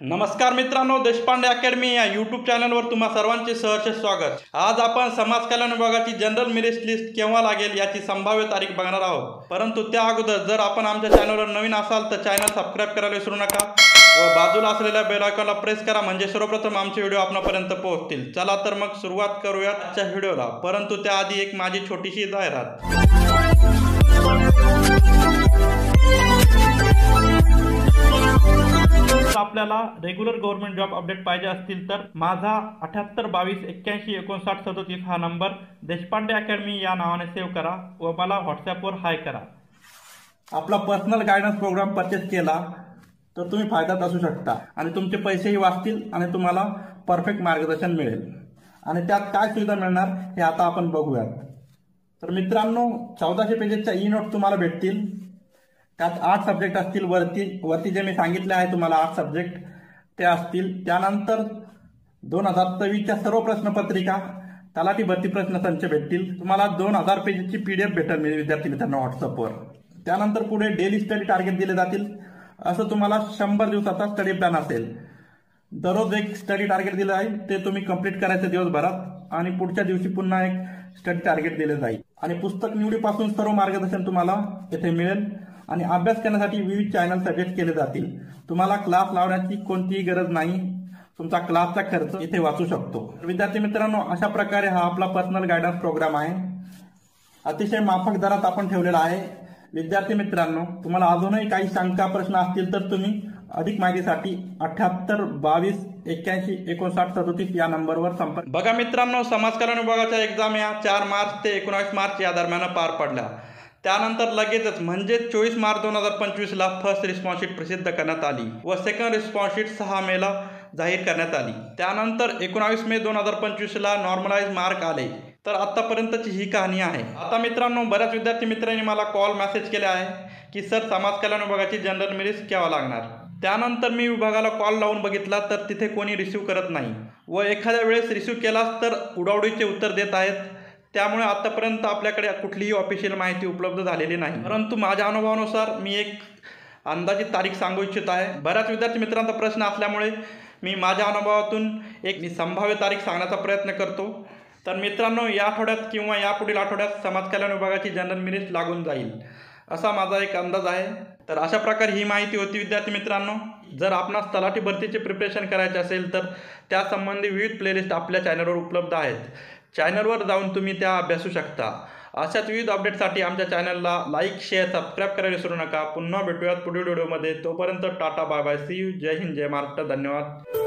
नमस्कार मित्रांनो, देशपांडे अकॅडमी या यूट्यूब चॅनलवर तुम्हा सर्वांचे सहर्ष स्वागत। आज आपण समाज कल्याण विभागाची जनरल मेरिट लिस्ट केव्हा लागेल याची संभाव्य तारीख बघणार आहोत। परंतु त्या अगोदर जर आपण आमच्या चॅनलवर नवीन असाल तर चॅनल सबस्क्राइब करायला विसरू नका व बाजूला असलेल्या बेल आयकॉनला प्रेस करा, म्हणजे सर्वप्रथम आमचे व्हिडिओ आपल्यापर्यंत पोहोचतील। चला तर मग सुरुवात करूयात आजच्या व्हिडिओला। परंतु त्याआधी एक माझी छोटीशी जाहिरात। आपल्याला रेग्युलर गव्हर्नमेंट जॉब अपडेट पाहिजे असतील तर माझा 7822815937 हा नंबर देशपांडे अकॅडमी या नावाने सेव्ह करा व मला व्हॉट्सॲपवर हाय करा। आपला पर्सनल गायडन्स प्रोग्राम परचेस केला तर तुम्ही फायद्यात असू शकता आणि तुमचे पैसेही वाचतील आणि तुम्हाला परफेक्ट मार्गदर्शन मिळेल। आणि त्यात काय सुविधा मिळणार हे आता आपण बघूयात। तर मित्रांनो, 1400 पेजेसच्या ई नोट तुम्हाला भेटतील। त्यात 8 सब्जेक्ट असतील। वरती जे मी सांगितले आहे तुम्हाला 8 सब्जेक्ट ते असतील। त्यानंतर 2023च्या सर्व प्रश्नपत्रिका, तलाठी भरती प्रश्न संच भेटतील। तुम्हाला 2000 पेजेसची PDF भेटेल विद्यार्थी मित्रांनो व्हॉट्सअपवर। त्यानंतर पुढे डेली स्टडी टार्गेट दिले जातील। असं तुम्हाला 100 दिवसाचा स्टडी प्लॅन असेल। दररोज एक स्टडी टार्गेट दिलं आहे, ते तुम्ही कंप्लीट करायचं दिवसभरात आणि पुढच्या दिवशी पुन्हा एक स्टडी टार्गेट दिले जाईल। आणि पुस्तक निवडीपासून सर्व मार्गदर्शन तुम्हाला येथे मिळेल आणि अभ्यास करण्यासाठी विविध चॅनल सजेस्ट केले जातील। तुम्हाला क्लास लावण्याची कोणतीही गरज नाही, तुमचा क्लासचा खर्च इथे वाचू शकतो। विद्यार्थी मित्रांनो, अशा प्रकारे हा आपला पर्सनल गायडन्स प्रोग्राम आहे। अतिशय माफक दरात आपण ठेवलेला आहे। विद्यार्थी मित्रांनो, तुम्हाला अजूनही काही शंका प्रश्न असतील तर तुम्ही अधिक माहितीसाठी 7822815937 या नंबरवर संपर्क बघा। मित्रांनो, समाज कल्याण विभागाच्या एक्झाम या 4 मार्च ते 19 मार्च या दरम्यान पार पडल्या। त्यानंतर लगेचच म्हणजे 24 मार्च 2025ला फर्स्ट रिस्पॉन्स शीट प्रसिद्ध करण्यात आली व सेकंड रिस्पॉन्स शीट 6 मेला जाहीर करण्यात आली। त्यानंतर 19 मे 2025ला नॉर्मलाइज मार्क आले। तर आतापर्यंतची ही कहाणी आहे। आता मित्रांनो, बऱ्याच विद्यार्थी मित्रांनी मला कॉल मेसेज केले आहे की सर, समाज कल्याण विभागाची जनरल मेरिट केव्हा लागणार। त्यानंतर मी विभागाला कॉल लावून बघितला तर तिथे कोणी रिसीव्ह करत नाही व एखाद्या वेळेस रिसीव्ह केलास तर उडावडीचे उत्तर देत आहेत। त्यामुळे आतापर्यंत आपल्याकडे कुठलीही ऑफिशियल माहिती उपलब्ध झालेली नाही। परंतु माझ्या अनुभवानुसार मी एक अंदाजित तारीख सांगू इच्छित आहे। बऱ्याच विद्यार्थी मित्रांचा प्रश्न असल्यामुळे मी माझ्या अनुभवातून एक संभाव्य तारीख सांगण्याचा प्रयत्न करतो। तर मित्रांनो, या आठवड्यात किंवा यापुढील आठवड्यात समाज कल्याण विभागाची जनरल मेरिट लागून जाईल असा माझा एक अंदाज आहे। तर अशा प्रकारे ही माहिती होती विद्यार्थी मित्रांनो। जर आपणास तलाठी भरतीचे प्रिपरेशन करायचे असेल तर त्यासंबंधी विविध प्लेलिस्ट आपल्या चॅनलवर उपलब्ध आहेत। चॅनलवर जाऊन तुम्ही त्या अभ्यासू शकता। अशाच विविध अपडेटसाठी आमच्या चॅनलला लाईक, शेअर, सबस्क्राईब करायला विसरू नका। पुन्हा भेटूयात पुढील व्हिडिओमध्ये। तोपर्यंत tata, bye bye, see you. जय हिंद, जय महाराष्ट्र, धन्यवाद।